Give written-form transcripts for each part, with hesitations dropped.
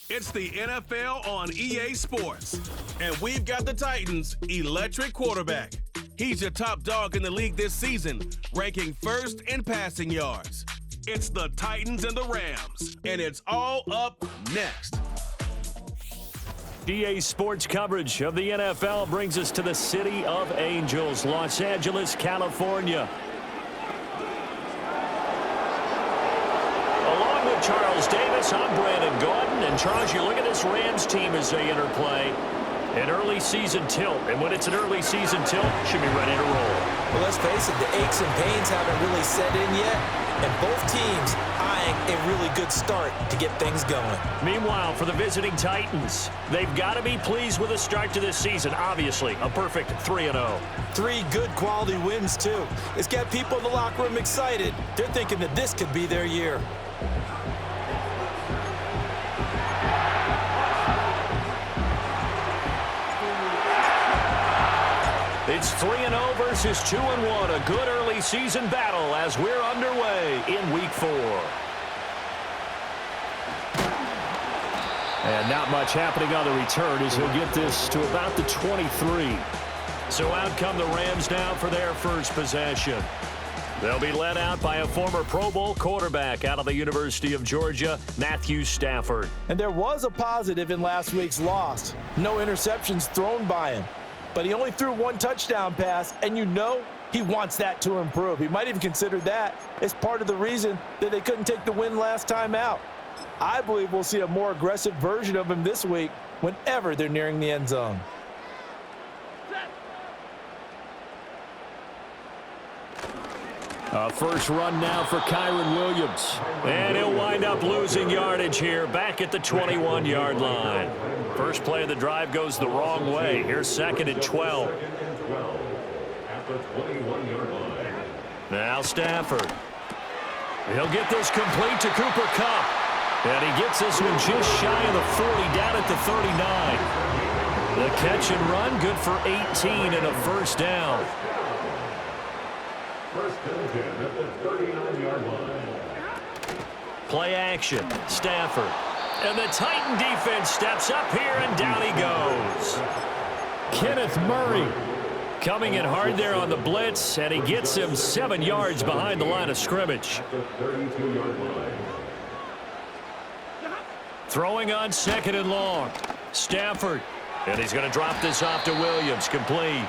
It's the NFL on EA Sports. And we've got the Titans' electric quarterback. He's your top dog in the league this season, ranking first in passing yards. It's the Titans and the Rams, and it's all up next. EA Sports coverage of the NFL brings us to the City of Angels, Los Angeles, California. Along with Charles Davis, I'm Brandon Gordon. And Charles, you look at this Rams team as they interplay. An early season tilt, and when it's an early season tilt, should be ready to roll. Well, let's face it, the aches and pains haven't really set in yet, and both teams eyeing a really good start to get things going. Meanwhile, for the visiting Titans, they've got to be pleased with the start to this season. Obviously, a perfect 3-0. 3 good quality wins, too. It's got people in the locker room excited. They're thinking that this could be their year. It's 3-0 versus 2-1. A good early season battle as we're underway in Week 4. And not much happening on the return as he'll get this to about the 23. So out come the Rams now for their first possession. They'll be led out by a former Pro Bowl quarterback out of the University of Georgia, Matthew Stafford. And there was a positive in last week's loss. No interceptions thrown by him. But he only threw 1 touchdown pass, and you know he wants that to improve. He might even consider that as part of the reason that they couldn't take the win last time out. I believe we'll see a more aggressive version of him this week whenever they're nearing the end zone. First run now for Kyren Williams. And he'll wind up losing yardage here back at the 21-yard line. First play of the drive goes the wrong way. Here's 2nd and 12. Now Stafford. He'll get this complete to Cooper Kupp. And he gets this one just shy of the 40 down at the 39. The catch and run good for 18 and a first down. First and 10 at the 39-yard line. Play action. Stafford. And the Titan defense steps up here, and down he goes. Kenneth Murray coming in hard there on the blitz, and he gets him 7 yards behind the line of scrimmage. Throwing on 2nd and long. Stafford. And he's going to drop this off to Williams. Complete.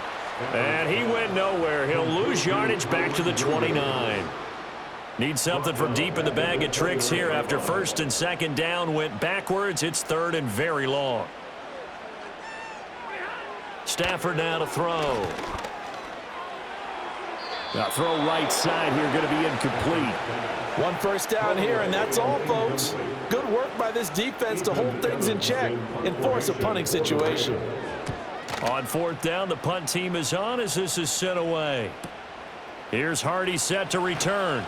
And he went nowhere. He'll lose yardage back to the 29. Need something from deep in the bag of tricks here after 1st and 2nd down went backwards. It's 3rd and very long. Stafford now to throw. Now throw right side here, going to be incomplete. 1 first down here, and that's all, folks. Good work by this defense to hold things in check and force a punting situation. On 4th down, the punt team is on as this is sent away. Here's Hardy set to return.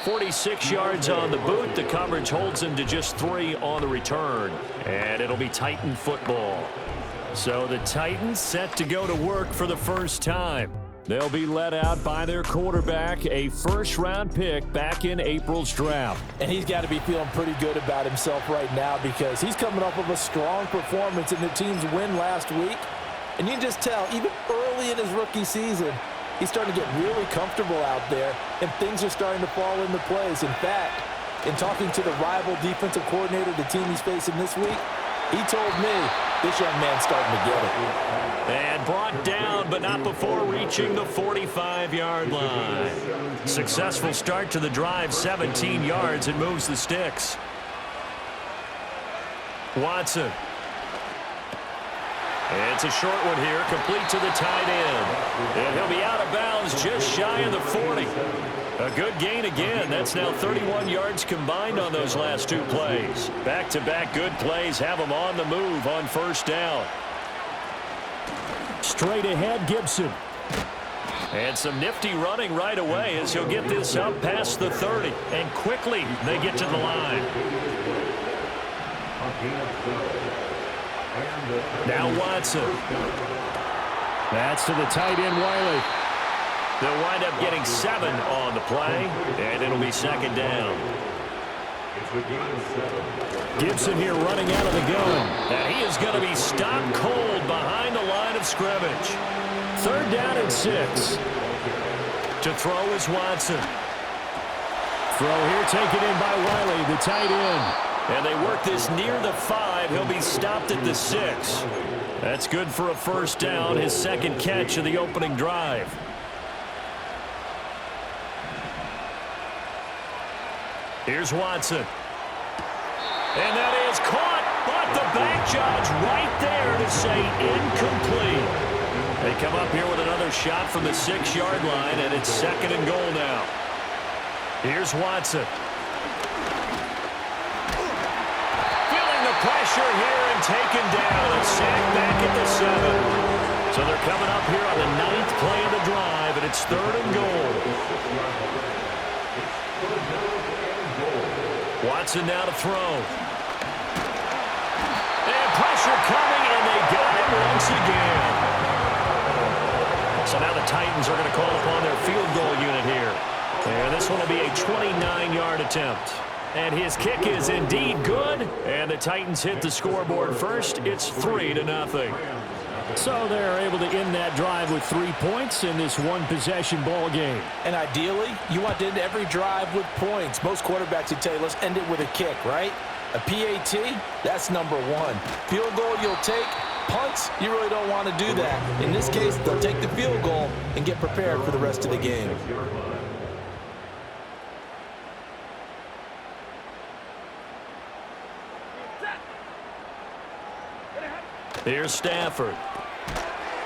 46 yards on the boot. The coverage holds him to just 3 on the return. And it'll be Titan football. So the Titans set to go to work for the first time. They'll be led out by their quarterback, a first-round pick back in April's draft. And he's got to be feeling pretty good about himself right now because he's coming off of a strong performance in the team's win last week. And you can just tell, even early in his rookie season, he's starting to get really comfortable out there, and things are starting to fall into place. In fact, in talking to the rival defensive coordinator, the team he's facing this week, he told me this young man's starting to get it. And brought down, but not before reaching the 45-yard line. Successful start to the drive, 17 yards, and moves the sticks. Watson. It's a short one here, complete to the tight end. And he'll be out of bounds just shy of the 40. A good gain again. That's now 31 yards combined on those last 2 plays. Back-to-back good plays have him on the move on 1st down. Straight ahead, Gibson. And some nifty running right away as he'll get this up past the 30. And quickly they get to the line. Now Watson. That's to the tight end, Wiley. They'll wind up getting 7 on the play, and it'll be 2nd down. It's the game 7. Gibson here running out of the gun. And he is going to be stopped cold behind the line of scrimmage. 3rd down and 6. To throw is Watson. Throw here taken in by Wiley, the tight end. And they work this near the 5. He'll be stopped at the 6. That's good for a 1st down, his 2nd catch of the opening drive. Here's Watson. And that is caught, but the back judge right there to say incomplete. They come up here with another shot from the 6-yard line, and it's 2nd and goal now. Here's Watson. Feeling the pressure here and taken down. A sack back at the 7. So they're coming up here on the 9th play of the drive, and it's 3rd and goal. Watson now to throw. And pressure coming, and they got him once again. So now the Titans are going to call upon their field goal unit here. And this one will be a 29-yard attempt. And his kick is indeed good. And the Titans hit the scoreboard first. It's 3-0. So they're able to end that drive with 3 points in this one-possession ball game. And ideally, you want to end every drive with points. Most quarterbacks would tell you, let's end it with a kick, right? A PAT, that's number 1. Field goal you'll take. Punts, you really don't want to do that. In this case, they'll take the field goal and get prepared for the rest of the game. Here's Stafford.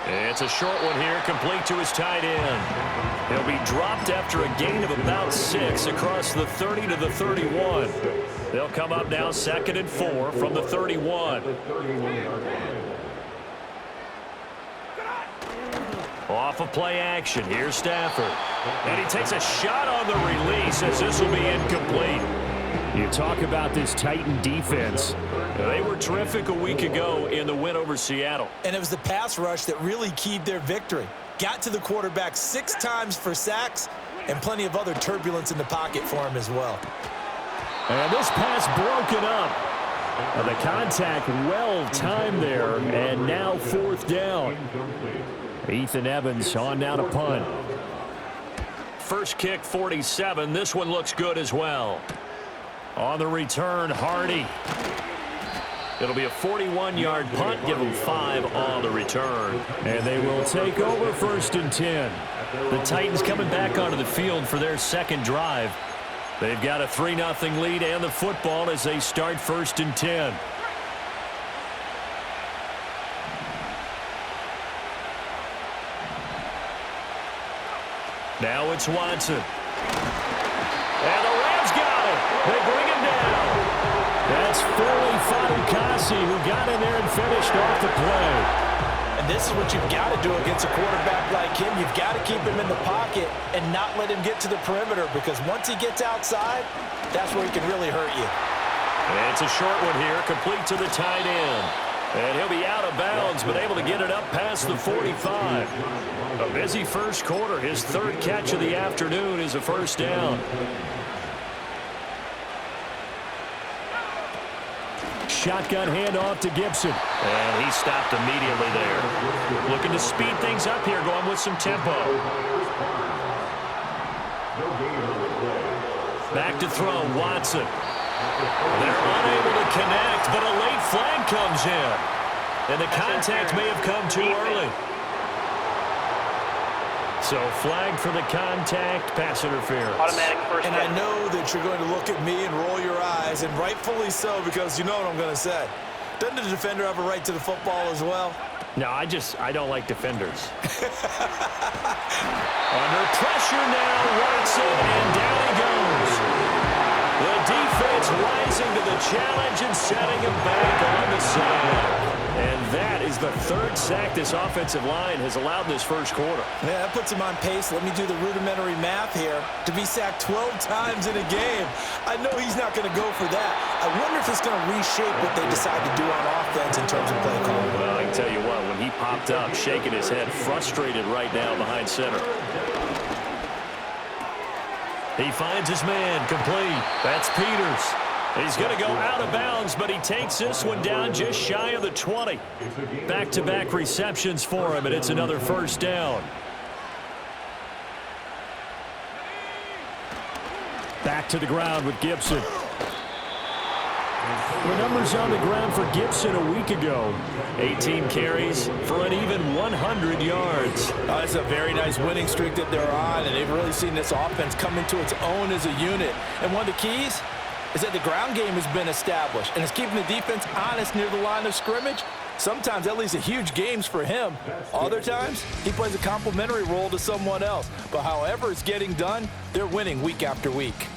It's a short one here, complete to his tight end. He'll be dropped after a gain of about 6 across the 30 to the 31. They'll come up now 2nd and 4 from the 31. Off of play action, here's Stafford. And he takes a shot on the release as this will be incomplete. You talk about this Titan defense. They were terrific a week ago in the win over Seattle. And it was the pass rush that really keyed their victory. Got to the quarterback 6 times for sacks and plenty of other turbulence in the pocket for him as well. And this pass broken up. And the contact well timed there, and now 4th down. Ethan Evans on now to punt. First kick 47. This one looks good as well. On the return, Hardy. It'll be a 41-yard punt. Give them 5 on the return. And they will take over 1st and 10. The Titans coming back onto the field for their 2nd drive. They've got a 3-0 lead and the football as they start 1st and 10. Now it's Watson. And the Rams got it. They bring him down. That's Foley Fatukasi who got in there and finished off the play. And this is what you've got to do against a quarterback like him. You've got to keep him in the pocket and not let him get to the perimeter, because once he gets outside, that's where he can really hurt you. And it's a short one here, complete to the tight end. And he'll be out of bounds, but able to get it up past the 45. A busy first quarter. His 3rd catch of the afternoon is a 1st down. Shotgun handoff to Gibson. And he stopped immediately there. Looking to speed things up here, going with some tempo. Back to throw, Watson. They're unable to connect, but a late flag comes in. And the contact may have come too early. So flag for the contact, pass interference. Automatic first And down. I know that you're going to look at me and roll your eyes, and rightfully so, because you know what I'm going to say. Doesn't the defender have a right to the football as well? No, I don't like defenders. Under pressure now, Watson, and down he goes. The defense rising to the challenge and setting him back on the side. And that is the 3rd sack this offensive line has allowed this first quarter. Yeah, that puts him on pace. Let me do the rudimentary math here. To be sacked 12 times in a game, I know he's not going to go for that. I wonder if it's going to reshape what they decide to do on offense in terms of play calling. Well, I can tell you what, when he popped up, shaking his head, frustrated right now behind center. He finds his man, complete. That's Peters. He's going to go out of bounds, but he takes this one down just shy of the 20. Back-to-back receptions for him, and it's another first down. Back to the ground with Gibson. The numbers on the ground for Gibson a week ago. 18 carries for an even 100 yards. It's a very nice winning streak that they're on, and they've really seen this offense come into its own as a unit. And one of the keys is that the ground game has been established, and it's keeping the defense honest near the line of scrimmage. Sometimes that leads to huge games for him. Other times, he plays a complementary role to someone else. But however it's getting done, they're winning week after week.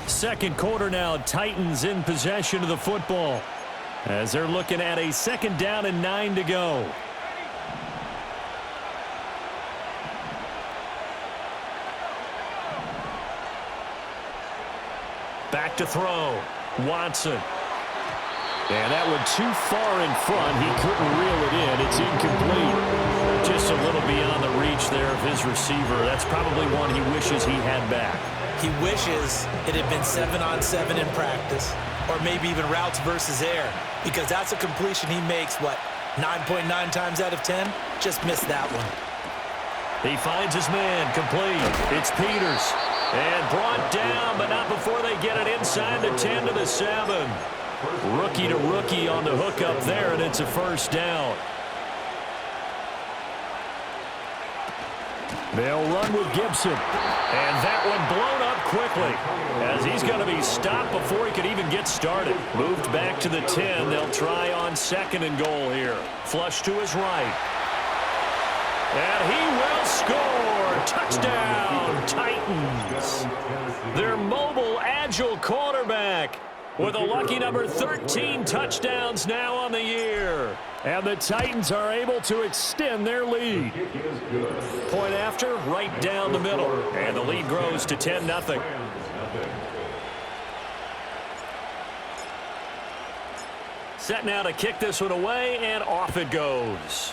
Second quarter now, Titans in possession of the football as they're looking at a second down and 9 to go. Back to throw. Watson. And that one too far in front. He couldn't reel it in. It's incomplete. Just a little beyond the reach there of his receiver. That's probably one he wishes he had back. He wishes it had been 7-on-7 in practice, or maybe even routes versus air, because that's a completion he makes, 9.9 times out of 10? Just missed that one. He finds his man, complete. It's Peters. And brought down, but not before they get it inside the 10 to the 7. Rookie to rookie on the hook up there, and it's a first down. They'll run with Gibson. And that one blown up quickly as he's going to be stopped before he could even get started. Moved back to the 10. They'll try on second and goal here. Flush to his right. And he will score. Touchdown, Titans. Their mobile, agile quarterback with a lucky number 13 touchdowns now on the year. And the Titans are able to extend their lead. Point after, right down the middle. And the lead grows to 10-0. Set now to kick this one away, and off it goes.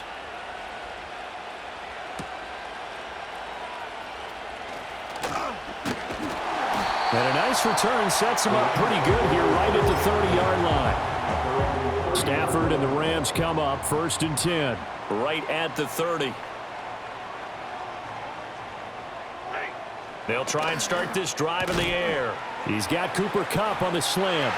And a nice return sets him up pretty good here right at the 30-yard line. Stafford and the Rams come up 1st and 10. Right at the 30. They'll try and start this drive in the air. He's got Cooper Kupp on the slant.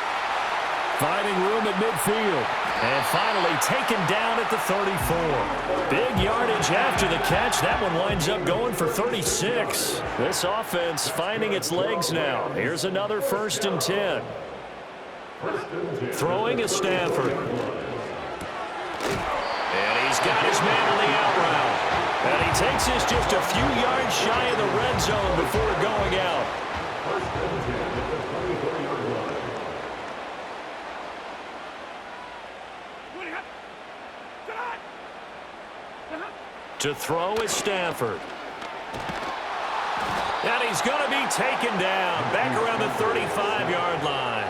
Finding room at midfield. And finally taken down at the 34. Big yardage after the catch. That one winds up going for 36. This offense finding its legs now. Here's another 1st and 10. Throwing is Stafford. And he's got his man on the out route. And he takes this just a few yards shy of the red zone before going out. To throw is Stafford. And he's going to be taken down back around the 35-yard line.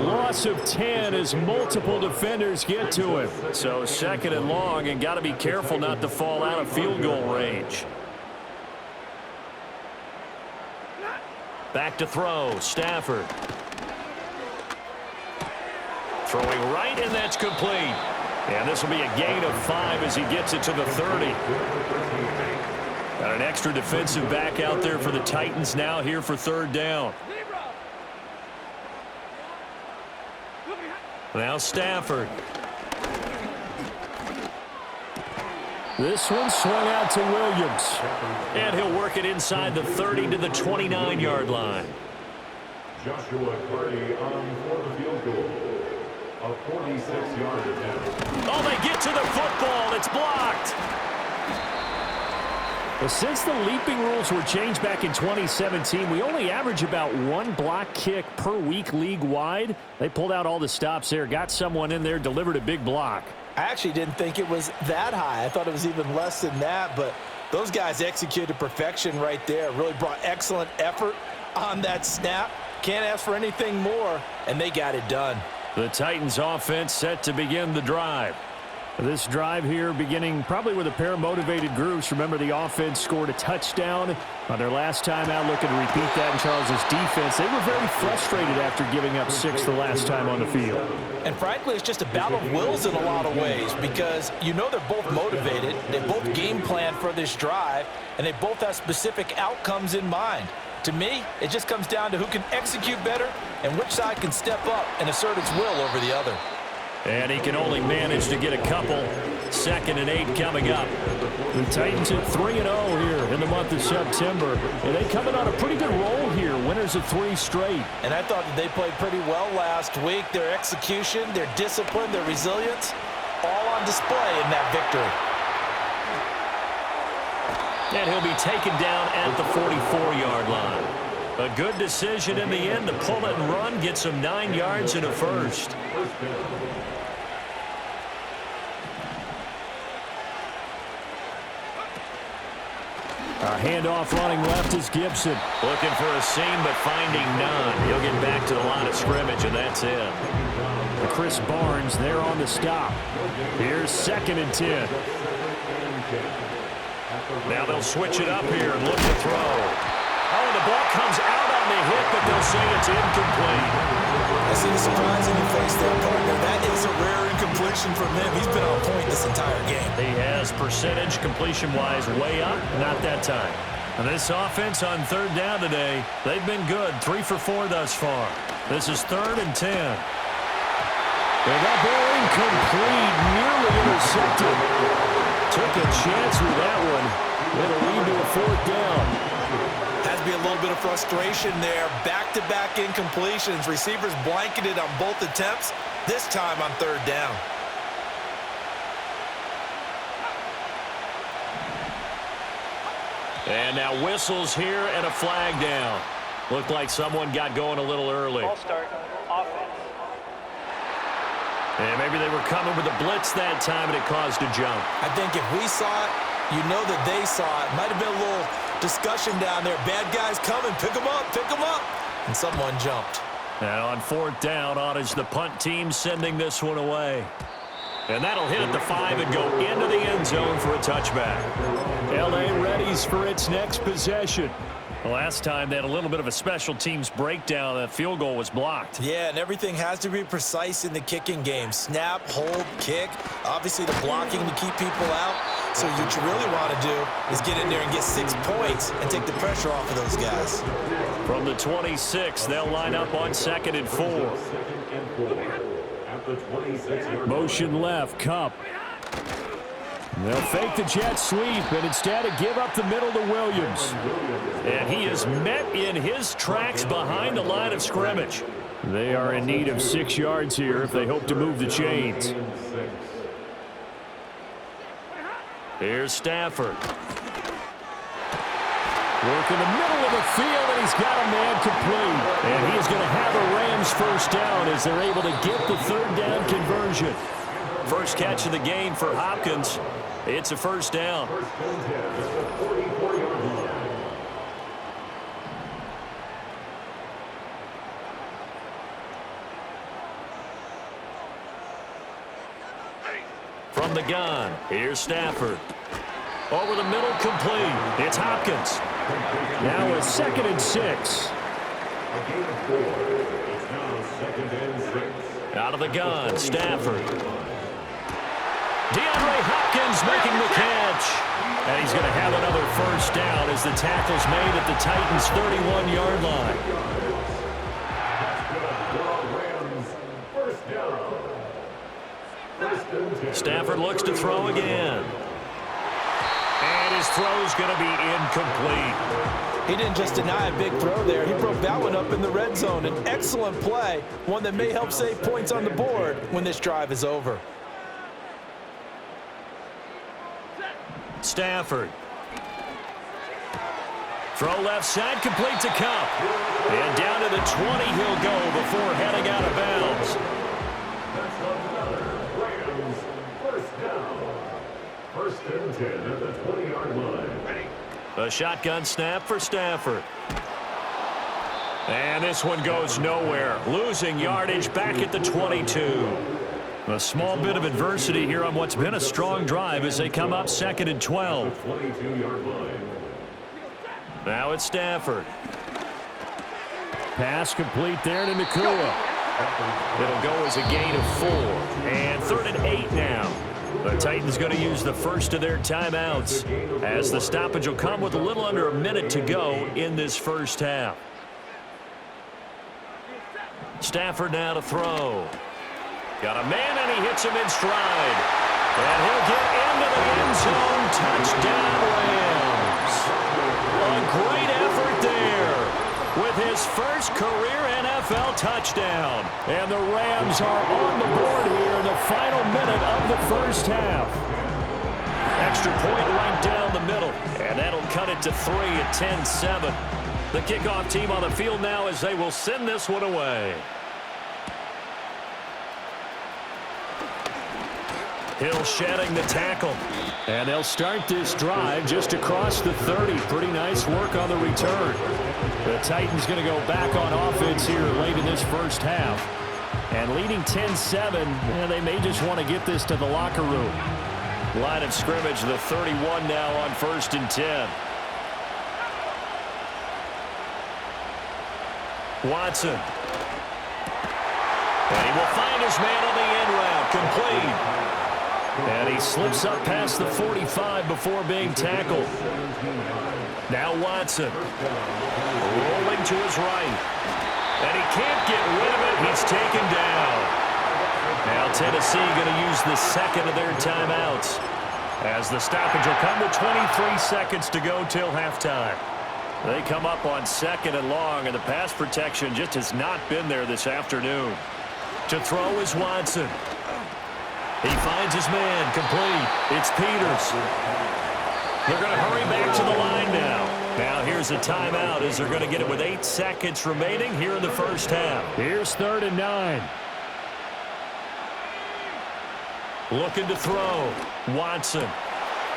Loss of 10 as multiple defenders get to him. So 2nd and long, and got to be careful not to fall out of field goal range. Back to throw, Stafford. Throwing right, and that's complete. And this will be a gain of 5 as he gets it to the 30. Got an extra defensive back out there for the Titans now here for 3rd down. Now Stafford. This one swung out to Williams. And he'll work it inside the 30 to the 29-yard line. Joshua Carty on for the field goal. A 46-yard attempt. Oh, they get to the football. It's blocked. Well, since the leaping rules were changed back in 2017, we only average about 1 block kick per week league-wide. They pulled out all the stops there, got someone in there, delivered a big block. I actually didn't think it was that high. I thought it was even less than that, but those guys executed perfection right there. Really brought excellent effort on that snap. Can't ask for anything more, and they got it done. The Titans offense set to begin the drive. This drive here beginning probably with a pair of motivated groups. Remember, the offense scored a touchdown on their last time out, looking to repeat that in Charles's defense. They were very frustrated after giving up 6 the last time on the field. And frankly, it's just a battle of wills in a lot of ways because you know they're both motivated, they both game plan for this drive, and they both have specific outcomes in mind. To me, it just comes down to who can execute better and which side can step up and assert its will over the other. And he can only manage to get a couple. 2nd and 8 coming up. The Titans at 3-0 here in the month of September. And they coming on a pretty good roll here. Winners of 3 straight. And I thought that they played pretty well last week. Their execution, their discipline, their resilience, all on display in that victory. And he'll be taken down at the 44-yard line. A good decision in the end to pull it and run, get some 9 yards and a first. A handoff running left is Gibson. Looking for a seam, but finding none. He'll get back to the line of scrimmage, and that's it. Chris Barnes there on the stop. Here's 2nd and 10. Now they'll switch it up here and look to throw. Oh, the ball comes out on the hit, but they'll say it's incomplete. I see the surprise in your face there, partner. That is a rare incompletion from him. He's been on point this entire game. He has percentage completion-wise way up, not that time. And this offense on 3rd down today, they've been good, 3 for 4 thus far. This is 3rd and 10. They got ball incomplete, nearly intercepted. Took a chance with that one. It'll lead to a 4th down. Has to be a little bit of frustration there. Back-to-back incompletions. Receivers blanketed on both attempts, this time on 3rd down. And now whistles here and a flag down. Looked like someone got going a little early. Ball start, offense. And maybe they were coming with a blitz that time and it caused a jump. I think if we saw it, you know that they saw it. Might have been a little discussion down there. Bad guys coming. Pick them up. Pick them up. And someone jumped. And on 4th down, on is the punt team sending this one away. And that'll hit at the 5 and go into the end zone for a touchback. L.A. readies for its next possession. The last time they had a little bit of a special teams breakdown. That field goal was blocked. Yeah, and everything has to be precise in the kicking game. Snap, hold, kick. Obviously the blocking to keep people out. So what you really want to do is get in there and get 6 points and take the pressure off of those guys. From the 26, they'll line up on 2nd and 4. Motion left, Kupp. They'll fake the jet sweep and instead give up the middle to Williams. And he is met in his tracks behind the line of scrimmage. They are in need of 6 yards here if they hope to move the chains. Here's Stafford. Work in the middle of the field, and he's got a man complete. And he is going to have a Rams first down as they're able to get the 3rd down conversion. First catch of the game for Hopkins. It's a first down. From the gun, here's Stafford. Over the middle, complete. It's Hopkins. Now a 2nd and 6. Out of the gun, Stafford. DeAndre Hopkins making the catch. And he's going to have another first down as the tackle's made at the Titans' 31-yard line. Stafford looks to throw again. And his throw's going to be incomplete. He didn't just deny a big throw there. He broke that one up in the red zone. An excellent play, one that may help save points on the board when this drive is over. Stafford. Throw left side, complete to Kupp. And down to the 20 he'll go before heading out of bounds. First and 10 at the 20-yard line. A shotgun snap for Stafford. And this one goes nowhere. Losing yardage back at the 22. A small bit of adversity here on what's been a strong drive as they come up 2nd and 12. 22-yard line. Now it's Stafford. Pass complete there to Nakua. It'll go as a gain of 4. And 3rd and 8 now. The Titans going to use the first of their timeouts as the stoppage will come with a little under a minute to go in this first half. Stafford now to throw. Got a man, and he hits him in stride. And he'll get into the end zone. Touchdown, Rams. A great effort there with his first career NFL touchdown. And the Rams are on the board here in the final minute of the first half. Extra point right down the middle. And that'll cut it to 3 at 10-7. The kickoff team on the field now as they will send this one away. Hill shedding the tackle. And they'll start this drive just across the 30. Pretty nice work on the return. The Titans going to go back on offense here late in this first half. And leading 10-7, and they may just want to get this to the locker room. Line of scrimmage, the 31 now on 1st and 10. Watson. And he will find his man on the end route. Complete. And he slips up past the 45 before being tackled. Now Watson. Rolling to his right. And he can't get rid of it. He's taken down. Now Tennessee going to use the second of their timeouts as the stoppage will come with 23 seconds to go till halftime. They come up on 2nd and long, and the pass protection just has not been there this afternoon. To throw is Watson. He finds his man, complete. It's Peters. They're going to hurry back to the line now. Now here's a timeout as they're going to get it with 8 seconds remaining here in the first half. Here's 3rd and 9. Looking to throw. Watson.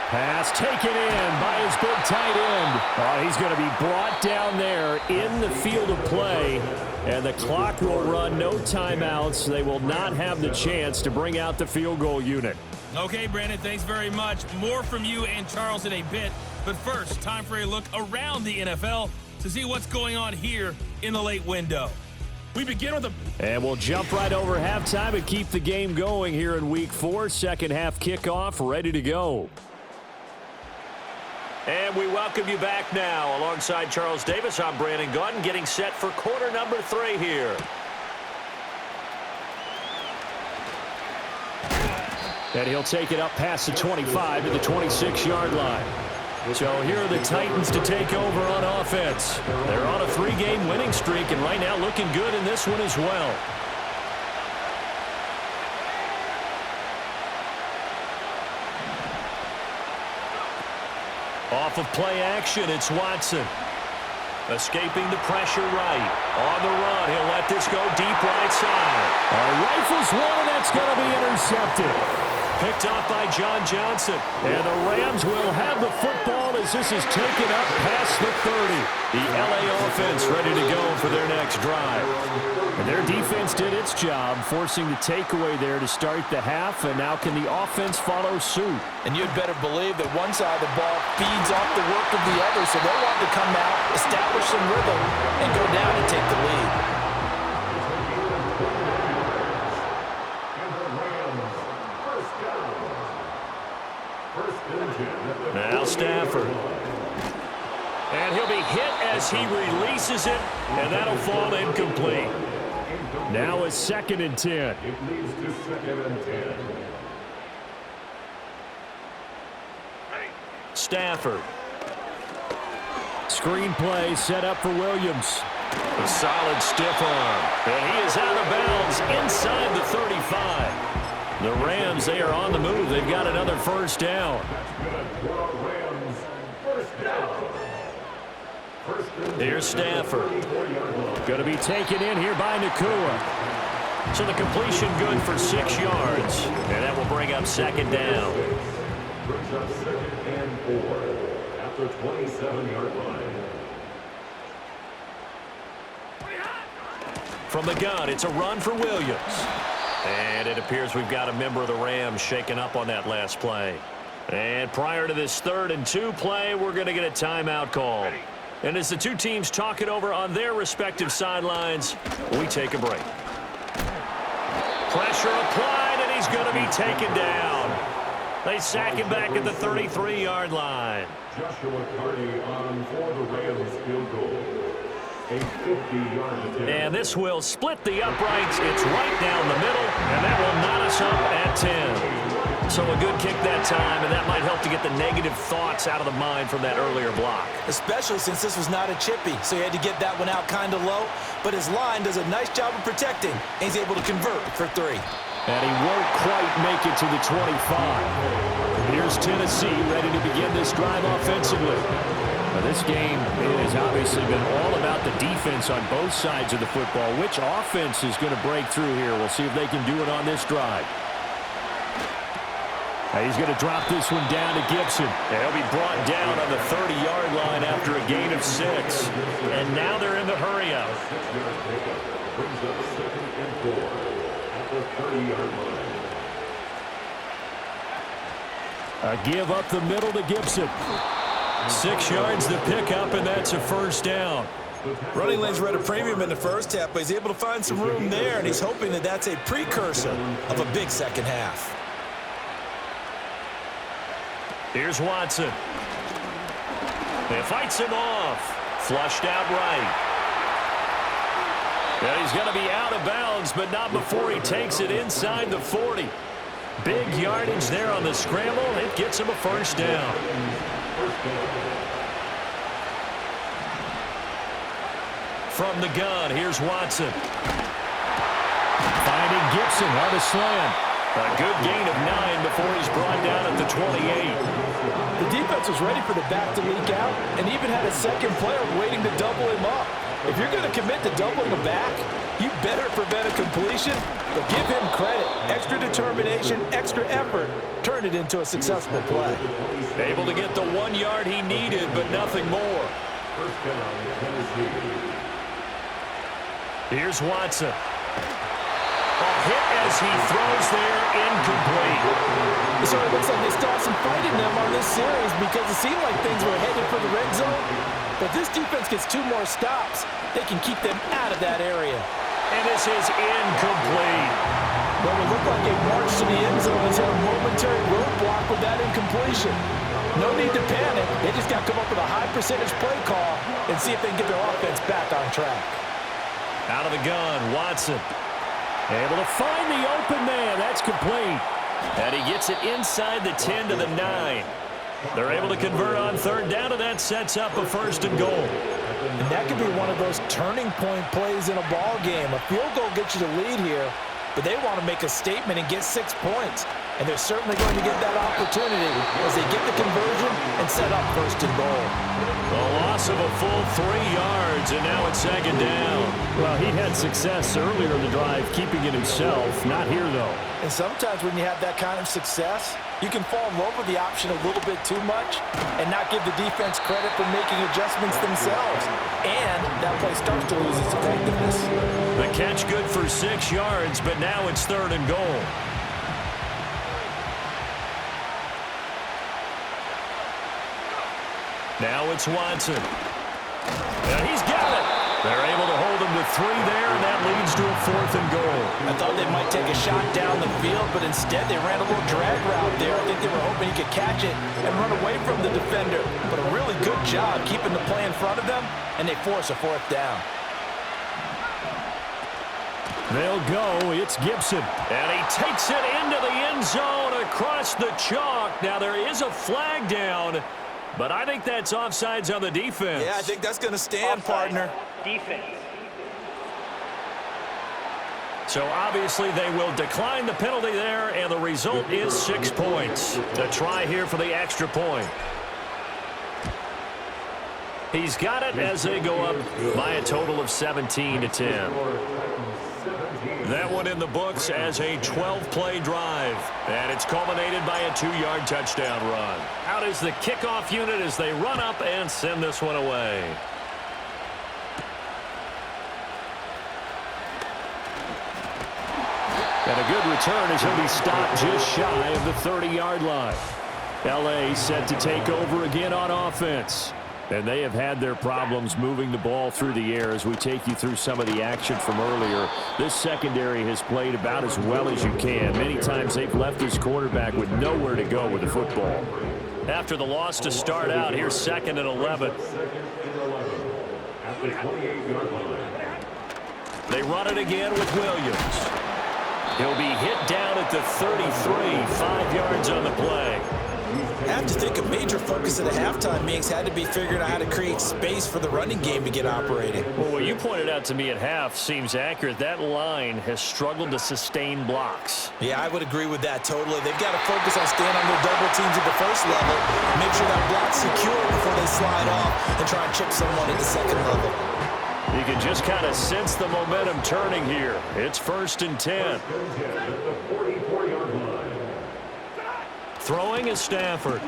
Pass taken in by his big tight end. Oh, he's going to be brought down there in the field of play. And the clock will run, no timeouts. They will not have the chance to bring out the field goal unit. Okay, Brandon, thanks very much. More from you and Charles in a bit. But first, time for a look around the NFL to see what's going on here in the late window. We begin with And we'll jump right over halftime and keep the game going here in Week 4. Second half kickoff ready to go. And we welcome you back now. Alongside Charles Davis, I'm Brandon Gunn, getting set for quarter number 3 here. And he'll take it up past the 25 to the 26-yard line. So here are the Titans to take over on offense. They're on a 3-game winning streak, and right now looking good in this one as well. Off of play action, it's Watson. Escaping the pressure right. On the run, he'll let this go deep right side. Rifles one, and that's going to be intercepted. Picked off by John Johnson. And the Rams will have the football as this is taken up past the 30. The LA offense ready to go for their next drive. And their defense did its job, forcing the takeaway there to start the half, and now can the offense follow suit? And you'd better believe that one side of the ball feeds off the work of the other, so they'll want to come out, establish some rhythm, and go down and take the lead. Now Stafford. And he'll be hit as he releases it, and that'll fall incomplete. Now it's 2nd and 10. It leads to 2nd and 10. Stafford. Screen play set up for Williams. A solid stiff arm. And he is out of bounds inside the 35. The Rams, they are on the move. They've got another first down. Here's Stafford. Going to be taken in here by Nakua. So the completion good for 6 yards. And that will bring up 2nd down. Brings up 2nd and 4 at the 27-yard line. From the gun, it's a run for Williams. And it appears we've got a member of the Rams shaken up on that last play. And prior to this 3rd and 2 play, we're going to get a timeout called. And as the two teams talk it over on their respective sidelines, we take a break. Pressure applied, and he's going to be taken down. They sack him back at the 33-yard line. Joshua Carty on for the Rams field goal. A 50-yard attempt. And this will split the uprights. It's right down the middle, and that will knot us up at 10. So a good kick that time, and that might help to get the negative thoughts out of the mind from that earlier block. Especially since this was not a chippy, so he had to get that one out kind of low. But his line does a nice job of protecting, and he's able to convert for 3. And he won't quite make it to the 25. Here's Tennessee ready to begin this drive offensively. Now, this game has obviously been all about the defense on both sides of the football. Which offense is going to break through here? We'll see if they can do it on this drive. Now, he's going to drop this one down to Gibson. And he'll be brought down on the 30-yard line after a gain of 6. And now they're in the hurry-up. Brings up 2nd and 4 at the 30-yard line. A give up the middle to Gibson. 6 yards to pick up, and that's a first down. Running lanes were at a premium in the first half, but he's able to find some room there, and he's hoping that that's a precursor of a big second half. Here's Watson. He fights him off. Flushed out right. And he's going to be out of bounds, but not before he takes it inside the 40. Big yardage there on the scramble. It gets him a first down. From the gun, here's Watson. Finding Gibson on the slam. A good gain of 9 before he's brought down at the 28. The defense was ready for the back to leak out and even had a second player waiting to double him up. If you're going to commit to doubling the back, you better prevent a completion, but give him credit. Extra determination, extra effort, turn it into a successful play. Able to get the 1 yard he needed, but nothing more. First down, Tennessee. Here's Watson. A hit as he throws there, incomplete. It sort of looks like they still have some fight in them on this series because it seemed like things were headed for the red zone. But this defense gets 2 more stops. They can keep them out of that area. And this is incomplete. Well, it looked like a march to the end zone has hit a momentary roadblock with that incompletion. No need to panic. They just got to come up with a high percentage play call and see if they can get their offense back on track. Out of the gun, Watson. Able to find the open man. That's complete. And he gets it inside the 10 to the 9. They're able to convert on 3rd down, and that sets up a 1st and goal. And that could be one of those turning point plays in a ball game. A field goal gets you the lead here, but they want to make a statement and get 6 points. And they're certainly going to get that opportunity as they get the conversion and set up 1st and goal. A loss of a full 3 yards, and now it's 2nd down. Well, he had success earlier in the drive keeping it himself. Not here, though. And sometimes when you have that kind of success, you can fall in love with the option a little bit too much and not give the defense credit for making adjustments themselves. And that play starts to lose its effectiveness. The catch good for 6 yards, but now it's 3rd and goal. Now it's Watson. And he's got it. They're able to hold him to 3 there, and that leads to a 4th and goal. I thought they might take a shot down the field, but instead they ran a little drag route there. I think they were hoping he could catch it and run away from the defender. But a really good job keeping the play in front of them, and they force a 4th down. They'll go. It's Gibson. And he takes it into the end zone across the chalk. Now there is a flag down, but I think that's offsides on the defense. Yeah, I think that's going to stand, partner. Defense. So obviously they will decline the penalty there, and the result is 6 points. The try here for the extra point. He's got it as they go up by a total of 17-10. That one in the books as a 12-play drive. And it's culminated by a 2-yard touchdown run. Out is the kickoff unit as they run up and send this one away. And a good return as he'll be stopped just shy of the 30-yard line. L.A. set to take over again on offense. And they have had their problems moving the ball through the air as we take you through some of the action from earlier. This secondary has played about as well as you can. Many times they've left this quarterback with nowhere to go with the football. After the loss to start out, here's 2nd and 11. They run it again with Williams. He'll be hit down at the 33, 5 yards on the play. I have to think a major focus at the halftime meetings had to be figuring out how to create space for the running game to get operating. Well, what you pointed out to me at half seems accurate. That line has struggled to sustain blocks. Yeah, I would agree with that totally. They've got to focus on staying on their double teams at the first level, make sure that block's secure before they slide off and try and chip someone at the second level. You can just kind of sense the momentum turning here. It's 1st and 10. Throwing is Stafford.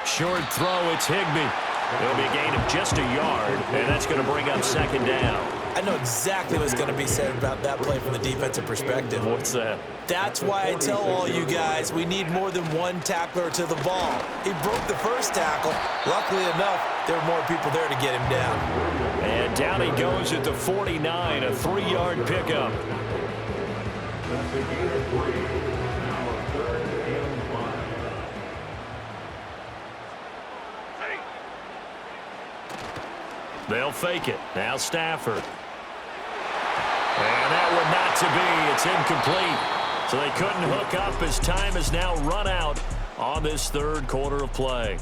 Short throw, it's Higbee. It'll be a gain of just a yard, and that's going to bring up 2nd down. I know exactly what's going to be said about that play from the defensive perspective. What's that? That's why I tell all you guys we need more than one tackler to the ball. He broke the first tackle. Luckily enough, there were more people there to get him down. And down he goes at the 49, a 3-yard pickup. That's a gain of 3. Now 3rd and 5. They'll fake it. Now Stafford. And that one not to be. It's incomplete. So they couldn't hook up as time has now run out on this 3rd quarter of play.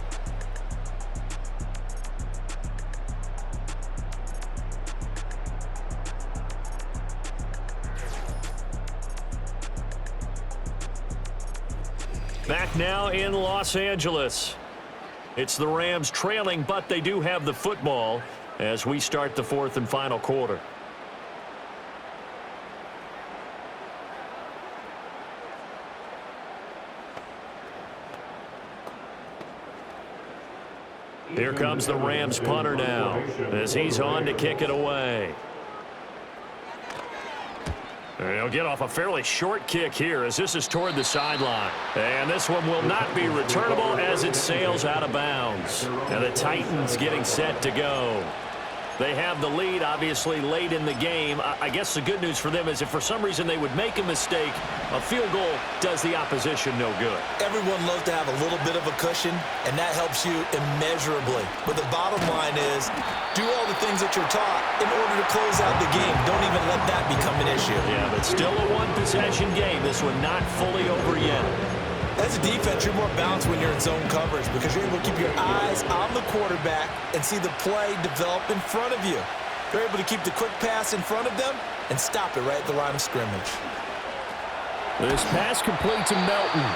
Back now in Los Angeles. It's the Rams trailing, but they do have the football as we start the 4th and final quarter. Here comes the Rams punter now as he's on to kick it away. He'll get off a fairly short kick here as this is toward the sideline. And this one will not be returnable as it sails out of bounds. And the Titans getting set to go. They have the lead, obviously, late in the game. I guess the good news for them is if for some reason they would make a mistake, a field goal does the opposition no good. Everyone loves to have a little bit of a cushion, and that helps you immeasurably. But the bottom line is, do all the things that you're taught in order to close out the game. Don't even let that become an issue. Yeah, but still a one-possession game. This one not fully over yet. As a defense, you're more balanced when you're in zone coverage because you're able to keep your eyes on the quarterback and see the play develop in front of you. You're able to keep the quick pass in front of them and stop it right at the line of scrimmage. This pass complete to Melton.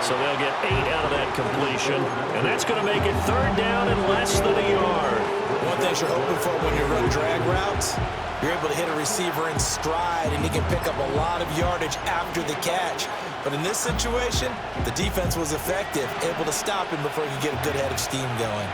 So they'll get 8 out of that completion. And that's going to make it 3rd down and less than a yard. One thing you're hoping for when you run drag routes, you're able to hit a receiver in stride and he can pick up a lot of yardage after the catch. But in this situation, the defense was effective, able to stop him before he could get a good head of steam going.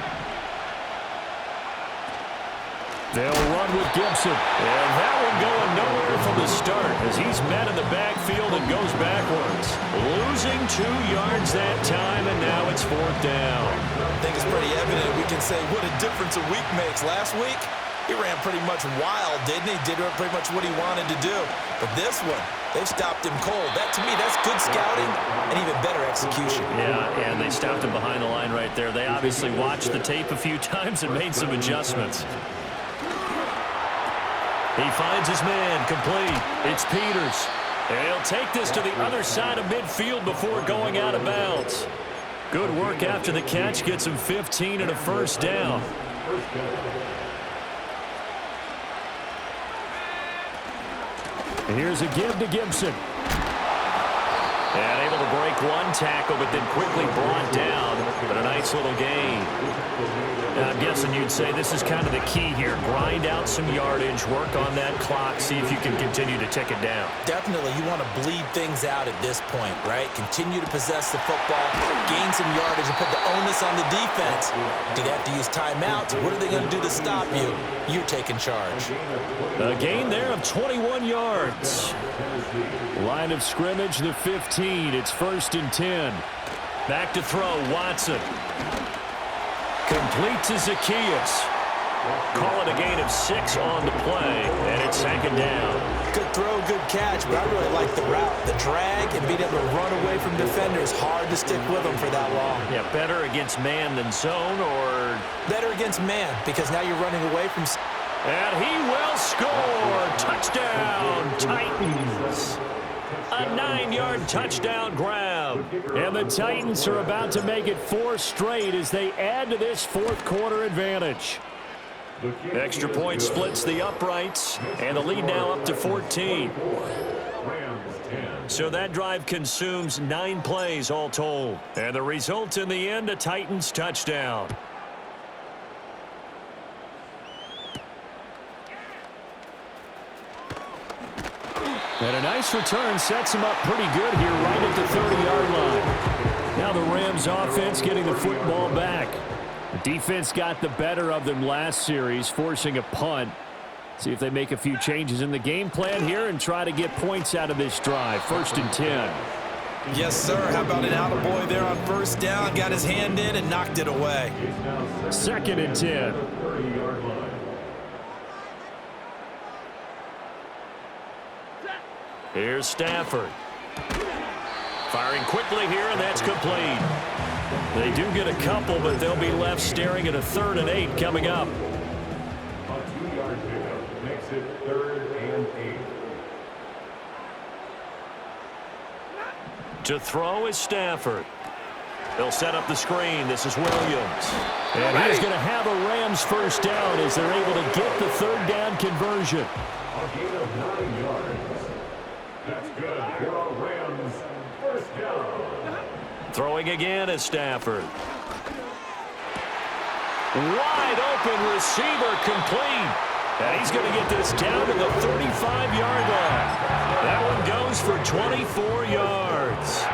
They'll run with Gibson. And that one going nowhere from the start as he's met in the backfield and goes backwards. Losing 2 yards that time, and now it's 4th down. I think it's pretty evident. We can say what a difference a week makes. Last week, he ran pretty much wild, didn't he? Did pretty much what he wanted to do. But this one, they've stopped him cold. That, to me, that's good scouting and even better execution. Yeah, and they stopped him behind the line right there. They obviously watched the tape a few times and made some adjustments. He finds his man, complete. It's Peters. And he'll take this to the other side of midfield before going out of bounds. Good work after the catch. Gets him 15 and a 1st down. And here's a give to Gibson. And able to break one tackle, but then quickly brought down. But a nice little gain. And I'm guessing you'd say this is kind of the key here. Grind out some yardage, work on that clock, see if you can continue to tick it down. Definitely, you want to bleed things out at this point, right? Continue to possess the football, gain some yardage, and put the onus on the defense. Do they have to use timeouts? What are they going to do to stop you? You're taking charge. A gain there of 21 yards. Line of scrimmage, the 15. It's 1st and 10. Back to throw, Watson. Complete to Zaccheaus. Call it a gain of 6 on the play, and it's 2nd down. Good throw, good catch, but I really like the route. The drag and being able to run away from defenders, hard to stick with them for that long. Yeah, better against man than zone, or? Better against man, because now you're running away from... And he will score! Touchdown, Titans! A 9-yard touchdown grab. And the Titans are about to make it 4 straight as they add to this 4th quarter advantage. Extra point splits the uprights, and the lead now up to 14. So that drive consumes 9 plays all told. And the result in the end, a Titans touchdown. And a nice return sets him up pretty good here right at the 30-yard line. Now the Rams offense getting the football back. The defense got the better of them last series, forcing a punt. See if they make a few changes in the game plan here and try to get points out of this drive. 1st and 10. Yes, sir. How about an attaboy there on 1st down? Got his hand in and knocked it away. 2nd and 10. Here's Stafford. Firing quickly here, and that's complete. They do get a couple, but they'll be left staring at a 3rd and 8 coming up. A 2-yard pickup makes it 3rd and 8. To throw is Stafford. They'll set up the screen. This is Williams. And he's going to have a Rams 1st down as they're able to get the 3rd down conversion. A gain of 9 yards. That's good for a Rams 1st down. Throwing again is Stafford. Wide open receiver complete. And he's going to get this down to the 35-yard line. That one goes for 24 yards.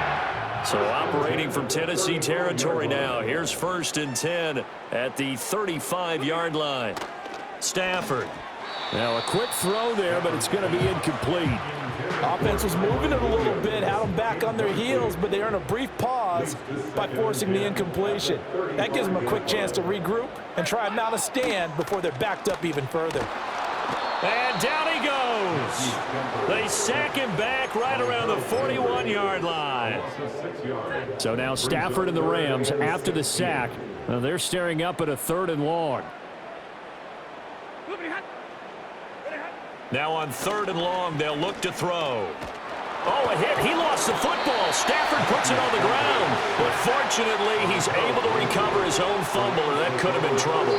So operating from Tennessee territory now. Here's 1st and 10 at the 35-yard line. Stafford. Now a quick throw there, but it's going to be incomplete. Offense was moving it a little bit, had them back on their heels, but they earn a brief pause by forcing the incompletion. That gives them a quick chance to regroup and try and mount a stand before they're backed up even further. And down he goes. They sack him back right around the 41-yard line. So now Stafford and the Rams, after the sack, they're staring up at a 3rd and long. Now on 3rd and long, they'll look to throw. Oh, a hit. He lost the football. Stafford puts it on the ground. But fortunately, he's able to recover his own fumble, or that could have been trouble.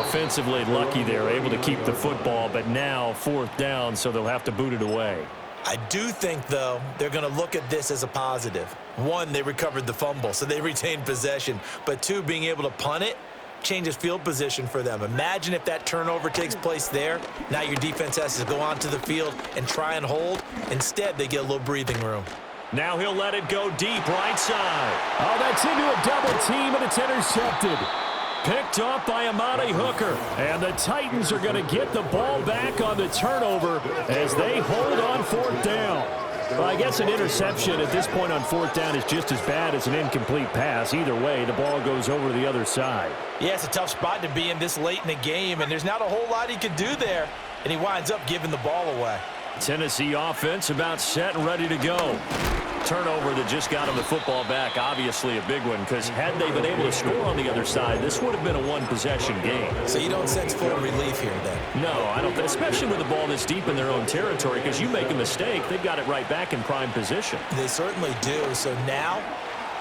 Offensively lucky there, able to keep the football, but now 4th down, so they'll have to boot it away. I do think, though, they're going to look at this as a positive. 1, they recovered the fumble, so they retained possession. But 2, being able to punt it changes field position for them. Imagine if that turnover takes place there. Now your defense has to go onto the field and try and hold. Instead, they get a little breathing room. Now he'll let it go deep right side. Oh, that's into a double team, and it's intercepted. Picked off by Amani Hooker. And the Titans are going to get the ball back on the turnover as they hold on 4th down. Well, I guess an interception at this point on 4th down is just as bad as an incomplete pass. Either way, the ball goes over to the other side. Yeah, it's a tough spot to be in this late in the game, and there's not a whole lot he could do there, and he winds up giving the ball away. Tennessee offense about set and ready to go. Turnover that just got him the football back, obviously a big one, because had they been able to score on the other side, this would have been a 1-possession game. So you don't sense full relief here then? No, I don't, especially with the ball this deep in their own territory, because you make a mistake, they've got it right back in prime position. They certainly do. So now,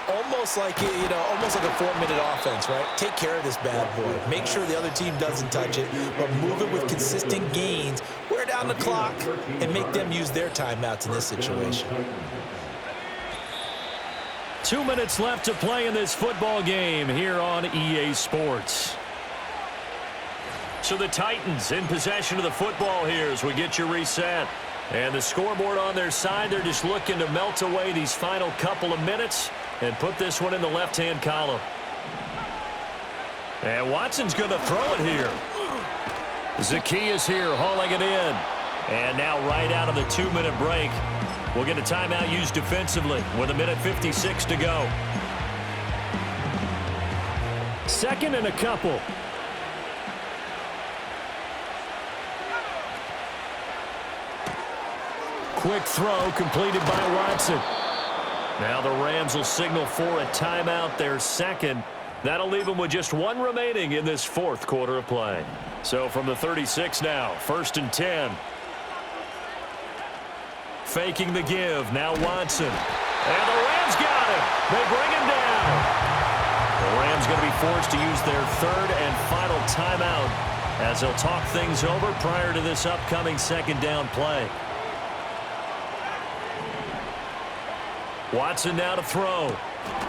almost like a 4-minute offense, right? Take care of this bad boy. Make sure the other team doesn't touch it, but move it with consistent gains, wear down the clock, and make them use their timeouts in this situation. 2 minutes left to play in this football game here on EA Sports. So the Titans in possession of the football here as we get you reset. And the scoreboard on their side, they're just looking to melt away these final couple of minutes and put this one in the left-hand column. And Watson's going to throw it here. Zaccheaus here hauling it in. And now right out of the 2-minute break, We'll get a timeout used defensively with 1:56 to go. 2nd and a couple. Quick throw completed by Watson. Now the Rams will signal for a timeout, their 2nd. That'll leave them with just 1 remaining in this 4th quarter of play. So from the 36 now, 1st and 10. Faking the give, now Watson. And the Rams got him. They bring him down. The Rams going to be forced to use their 3rd and final timeout as they'll talk things over prior to this upcoming 2nd down play. Watson now to throw.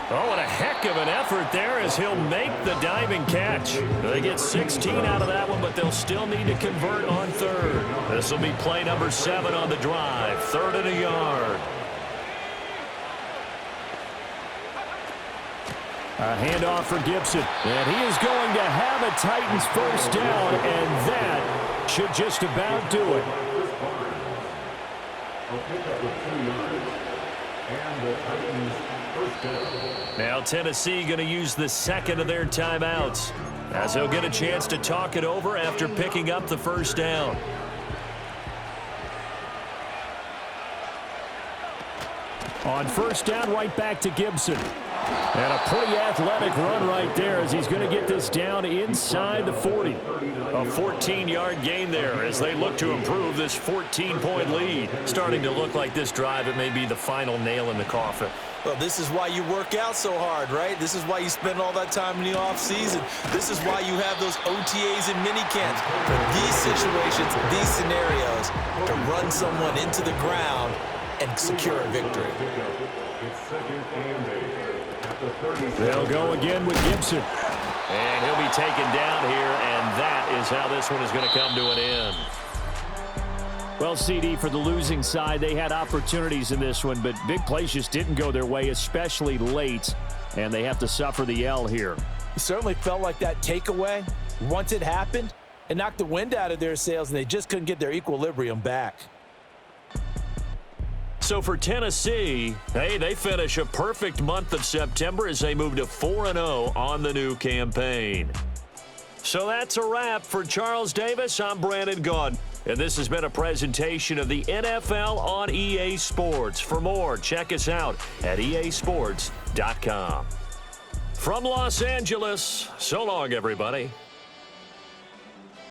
Oh, and a heck of an effort there as he'll make the diving catch. They get 16 out of that one, but they'll still need to convert on 3rd. This will be play number 7 on the drive. 3rd and a yard. A handoff for Gibson. And he is going to have a Titans 1st down, and that should just about do it. Now Tennessee going to use the 2nd of their timeouts as they'll get a chance to talk it over after picking up the 1st down. On 1st down, right back to Gibson. And a pretty athletic run right there as he's going to get this down inside the 40. A 14-yard gain there as they look to improve this 14-point lead. Starting to look like this drive, it may be the final nail in the coffin. Well, this is why you work out so hard, right? This is why you spend all that time in the offseason. This is why you have those OTAs and minicamps. For these situations, these scenarios, to run someone into the ground and secure a victory. They'll go again with Gibson. And he'll be taken down here, and that is how this one is going to come to an end. Well, CD, for the losing side, they had opportunities in this one, but big plays just didn't go their way, especially late, and they have to suffer the L here. It certainly felt like that takeaway, once it happened, it knocked the wind out of their sails, and they just couldn't get their equilibrium back. So for Tennessee, hey, they finish a perfect month of September as they move to 4-0 on the new campaign. So that's a wrap for Charles Davis. I'm Brandon Gaudin, and this has been a presentation of the NFL on EA Sports. For more, check us out at easports.com. From Los Angeles, so long, everybody.